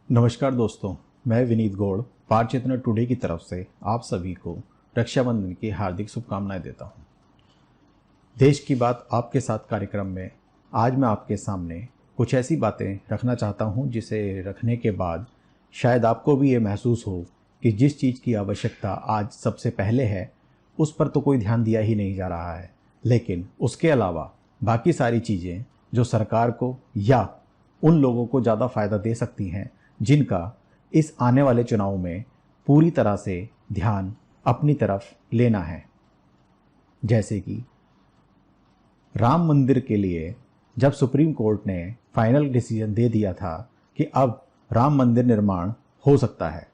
नमस्कार दोस्तों, मैं विनीत गौड़ पार चेतना टुडे की तरफ से आप सभी को रक्षाबंधन की हार्दिक शुभकामनाएं देता हूं। देश की बात आपके साथ कार्यक्रम में आज मैं आपके सामने कुछ ऐसी बातें रखना चाहता हूं जिसे रखने के बाद शायद आपको भी ये महसूस हो कि जिस चीज़ की आवश्यकता आज सबसे पहले है उस पर तो कोई ध्यान दिया ही नहीं जा रहा है, लेकिन उसके अलावा बाकी सारी चीज़ें जो सरकार को या उन लोगों को ज़्यादा फ़ायदा दे सकती हैं जिनका इस आने वाले चुनाव में पूरी तरह से ध्यान अपनी तरफ लेना है। जैसे कि राम मंदिर के लिए जब सुप्रीम कोर्ट ने फाइनल डिसीजन दे दिया था कि अब राम मंदिर निर्माण हो सकता है,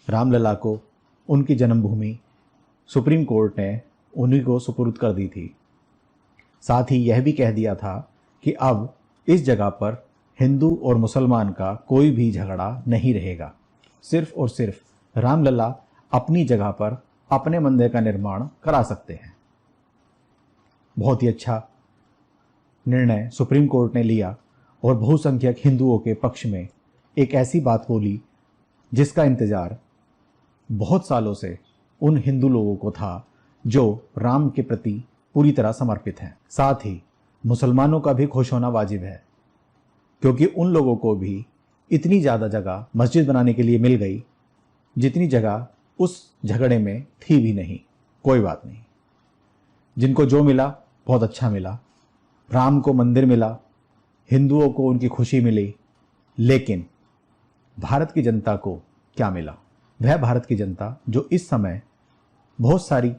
रामलला को उनकी जन्मभूमि सुप्रीम कोर्ट ने उन्हीं को सुपुर्द कर दी थी। साथ ही यह भी कह दिया था कि अब इस जगह पर हिंदू और मुसलमान का कोई भी झगड़ा नहीं रहेगा, सिर्फ और सिर्फ रामलला अपनी जगह पर अपने मंदिर का निर्माण करा सकते हैं। बहुत ही अच्छा निर्णय सुप्रीम कोर्ट ने लिया और बहुसंख्यक हिंदुओं के पक्ष में एक ऐसी बात बोली जिसका इंतजार बहुत सालों से उन हिंदू लोगों को था जो राम के प्रति पूरी तरह समर्पित हैं। साथ ही मुसलमानों का भी खुश होना वाजिब है, क्योंकि उन लोगों को भी इतनी ज़्यादा जगह मस्जिद बनाने के लिए मिल गई जितनी जगह उस झगड़े में थी भी नहीं। कोई बात नहीं, जिनको जो मिला बहुत अच्छा मिला। राम को मंदिर मिला, हिंदुओं को उनकी खुशी मिली, लेकिन भारत की जनता को क्या मिला? वह भारत की जनता जो इस समय बहुत सारी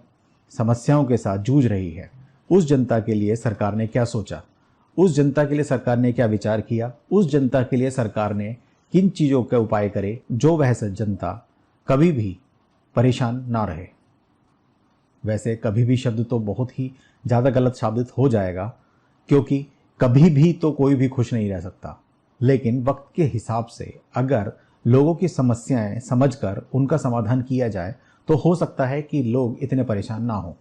समस्याओं के साथ जूझ रही है, उस जनता के लिए सरकार ने क्या सोचा? उस जनता के लिए सरकार ने क्या विचार किया? उस जनता के लिए सरकार ने किन चीज़ों के उपाय करे जो वह जनता कभी भी परेशान ना रहे? वैसे कभी भी शब्द तो बहुत ही ज़्यादा गलत साबित हो जाएगा, क्योंकि कभी भी तो कोई भी खुश नहीं रह सकता, लेकिन वक्त के हिसाब से अगर लोगों की समस्याएं समझकर उनका समाधान किया जाए तो हो सकता है कि लोग इतने परेशान ना हो।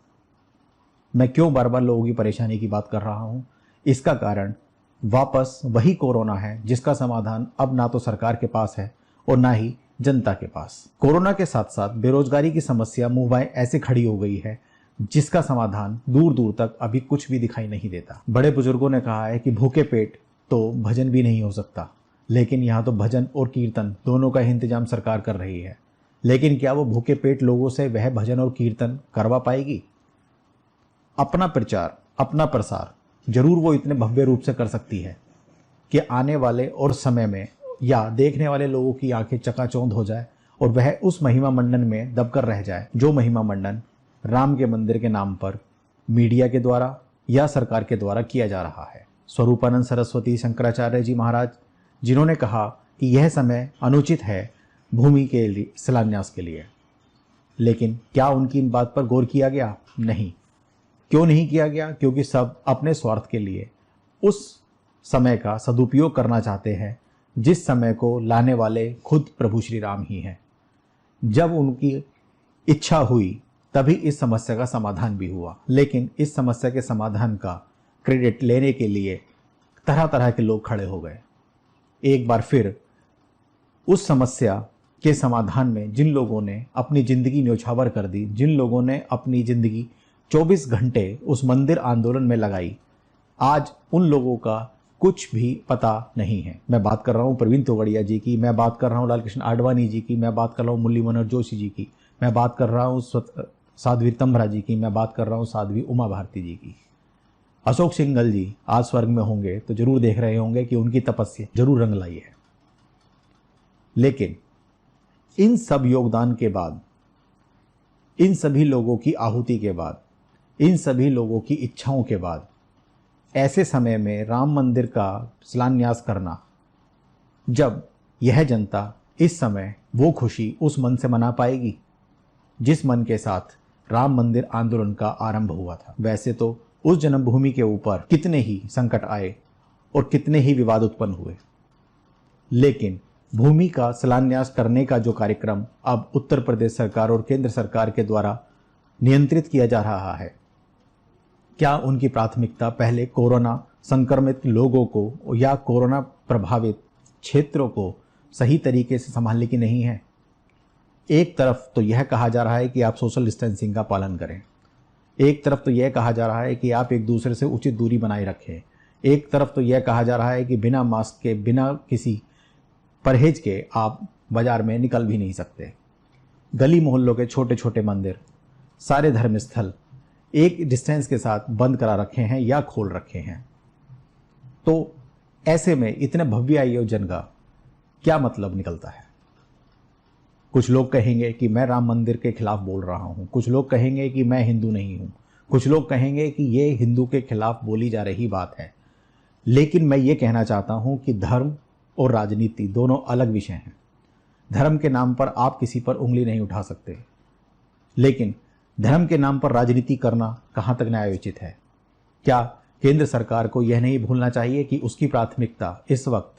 मैं क्यों बार बार लोगों की परेशानी की बात कर रहा हूँ? इसका कारण वापस वही कोरोना है जिसका समाधान अब ना तो सरकार के पास है और ना ही जनता के पास। कोरोना के साथ साथ बेरोजगारी की समस्या मुंह बाएं ऐसे खड़ी हो गई है जिसका समाधान दूर दूर तक अभी कुछ भी दिखाई नहीं देता। बड़े बुजुर्गों ने कहा है कि भूखे पेट तो भजन भी नहीं हो सकता, लेकिन यहाँ तो भजन और कीर्तन दोनों का इंतजाम सरकार कर रही है। लेकिन क्या वो भूखे पेट लोगों से वह भजन और कीर्तन करवा पाएगी? अपना प्रचार, अपना प्रसार जरूर वो इतने भव्य रूप से कर सकती है कि आने वाले और समय में या देखने वाले लोगों की आंखें चकाचौंध हो जाए और वह उस महिमा मंडन में दबकर रह जाए जो महिमा मंडन राम के मंदिर के नाम पर मीडिया के द्वारा या सरकार के द्वारा किया जा रहा है। स्वरूपानंद सरस्वती शंकराचार्य जी महाराज, जिन्होंने कहा कि यह समय अनुचित है भूमि के लिए शिलान्यास के लिए, लेकिन क्या उनकी इन बात पर गौर किया गया? नहीं। क्यों नहीं किया गया? क्योंकि सब अपने स्वार्थ के लिए उस समय का सदुपयोग करना चाहते हैं जिस समय को लाने वाले खुद प्रभु श्री राम ही हैं। जब उनकी इच्छा हुई तभी इस समस्या का समाधान भी हुआ, लेकिन इस समस्या के समाधान का क्रेडिट लेने के लिए तरह तरह के लोग खड़े हो गए। एक बार फिर उस समस्या के समाधान में जिन लोगों ने अपनी ज़िंदगी न्यौछावर कर दी, जिन लोगों ने अपनी ज़िंदगी 24 घंटे उस मंदिर आंदोलन में लगाई, आज उन लोगों का कुछ भी पता नहीं है। मैं बात कर रहा हूँ प्रवीण तोगड़िया जी की, मैं बात कर रहा हूँ लालकृष्ण आडवाणी जी की, मैं बात कर रहा हूँ मुरली मनोहर जोशी जी की, मैं बात कर रहा हूँ साध्वी तम्भरा जी की, मैं बात कर रहा हूँ साध्वी उमा भारती जी की। अशोक सिंघल जी आज स्वर्ग में होंगे तो जरूर देख रहे होंगे कि उनकी तपस्या जरूर रंग लाई है। लेकिन इन सब योगदान के बाद, इन सभी लोगों की आहुति के बाद, इन सभी लोगों की इच्छाओं के बाद ऐसे समय में राम मंदिर का शिलान्यास करना, जब यह जनता इस समय वो खुशी उस मन से मना पाएगी जिस मन के साथ राम मंदिर आंदोलन का आरंभ हुआ था। वैसे तो उस जन्मभूमि के ऊपर कितने ही संकट आए और कितने ही विवाद उत्पन्न हुए, लेकिन भूमि का शिलान्यास करने का जो कार्यक्रम अब उत्तर प्रदेश सरकार और केंद्र सरकार के द्वारा नियंत्रित किया जा रहा है, क्या उनकी प्राथमिकता पहले कोरोना संक्रमित लोगों को या कोरोना प्रभावित क्षेत्रों को सही तरीके से संभालने की नहीं है। एक तरफ तो यह कहा जा रहा है कि आप सोशल डिस्टेंसिंग का पालन करें, एक तरफ तो यह कहा जा रहा है कि आप एक दूसरे से उचित दूरी बनाए रखें, एक तरफ तो यह कहा जा रहा है कि बिना मास्क के, बिना किसी परहेज के आप बाजार में निकल भी नहीं सकते। गली मोहल्लों के छोटे छोटे मंदिर, सारे धर्म स्थल एक डिस्टेंस के साथ बंद करा रखे हैं या खोल रखे हैं। तो ऐसे में इतने भव्य आयोजन का क्या मतलब निकलता है? कुछ लोग कहेंगे कि मैं राम मंदिर के खिलाफ बोल रहा हूं, कुछ लोग कहेंगे कि मैं हिंदू नहीं हूं, कुछ लोग कहेंगे कि ये हिंदू के खिलाफ बोली जा रही बात है। लेकिन मैं ये कहना चाहता हूं कि धर्म और राजनीति दोनों अलग विषय हैं। धर्म के नाम पर आप किसी पर उंगली नहीं उठा सकते, लेकिन धर्म के नाम पर राजनीति करना कहां तक न्यायोचित है? क्या केंद्र सरकार को यह नहीं भूलना चाहिए कि उसकी प्राथमिकता इस वक्त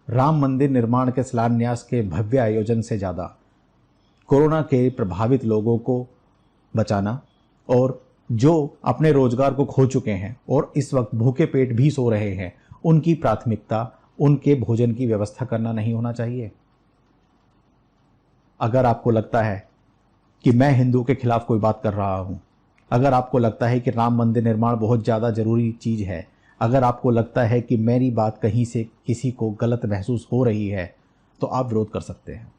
राम मंदिर निर्माण के शिलान्यास के भव्य आयोजन से ज़्यादा कोरोना के प्रभावित लोगों को बचाना और जो अपने रोजगार को खो चुके हैं और इस वक्त भूखे पेट भी सो रहे हैं, उनकी प्राथमिकता उनके भोजन की व्यवस्था करना नहीं होना चाहिए? अगर आपको लगता है कि मैं हिंदू के खिलाफ कोई बात कर रहा हूं, अगर आपको लगता है कि राम मंदिर निर्माण बहुत ज़्यादा ज़रूरी चीज़ है, अगर आपको लगता है कि मेरी बात कहीं से किसी को गलत महसूस हो रही है, तो आप विरोध कर सकते हैं।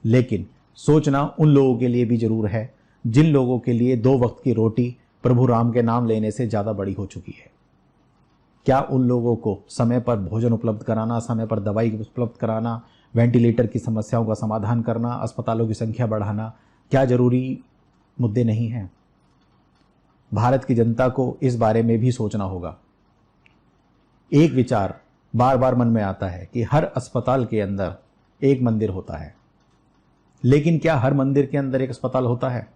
लेकिन सोचना उन लोगों के लिए भी जरूर है जिन लोगों के लिए 2 वक्त की रोटी प्रभु राम के नाम लेने से ज़्यादा बड़ी हो चुकी है। क्या उन लोगों को समय पर भोजन उपलब्ध कराना, समय पर दवाई उपलब्ध कराना, वेंटिलेटर की समस्याओं का समाधान करना, अस्पतालों की संख्या बढ़ाना, क्या जरूरी मुद्दे नहीं हैं? भारत की जनता को इस बारे में भी सोचना होगा। एक विचार बार बार मन में आता है कि हर अस्पताल के अंदर एक मंदिर होता है, लेकिन क्या हर मंदिर के अंदर एक अस्पताल होता है?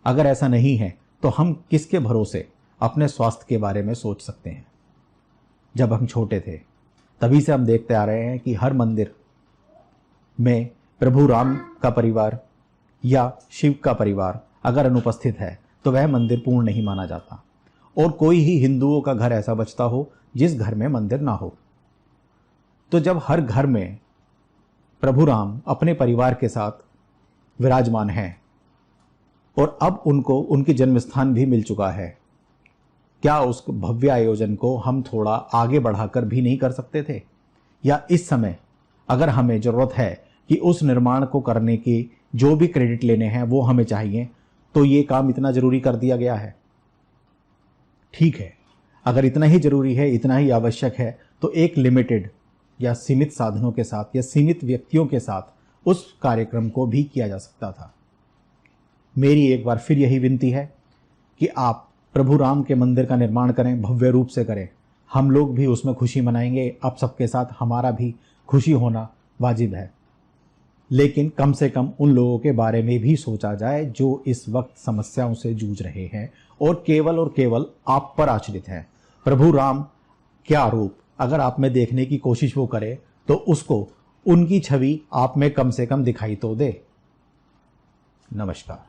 अगर ऐसा नहीं है तो हम किसके भरोसे अपने स्वास्थ्य के बारे में सोच सकते हैं? जब हम छोटे थे तभी से हम देखते आ रहे हैं कि हर मंदिर में प्रभु राम का परिवार या शिव का परिवार अगर अनुपस्थित है तो वह मंदिर पूर्ण नहीं माना जाता, और कोई ही हिंदुओं का घर ऐसा बचता हो जिस घर में मंदिर ना हो। तो जब हर घर में प्रभु राम अपने परिवार के साथ विराजमान हैं और अब उनको उनकी जन्म स्थान भी मिल चुका है, क्या उस भव्य आयोजन को हम थोड़ा आगे बढ़ाकर भी नहीं कर सकते थे? या इस समय अगर हमें ज़रूरत है कि उस निर्माण को करने की जो भी क्रेडिट लेने हैं वो हमें चाहिए, तो ये काम इतना ज़रूरी कर दिया गया है? ठीक है, अगर इतना ही ज़रूरी है, इतना ही आवश्यक है, तो एक लिमिटेड या सीमित साधनों के साथ या सीमित व्यक्तियों के साथ उस कार्यक्रम को भी किया जा सकता था। मेरी एक बार फिर यही विनती है कि आप प्रभु राम के मंदिर का निर्माण करें, भव्य रूप से करें। हम लोग भी उसमें खुशी मनाएंगे, आप सबके साथ हमारा भी खुशी होना वाजिब है। लेकिन कम से कम उन लोगों के बारे में भी सोचा जाए जो इस वक्त समस्याओं से जूझ रहे हैं और केवल आप पर आश्रित हैं। प्रभु राम क्या रूप अगर आप में देखने की कोशिश वो करे तो उसको उनकी छवि आप में कम से कम दिखाई तो दे। नमस्कार।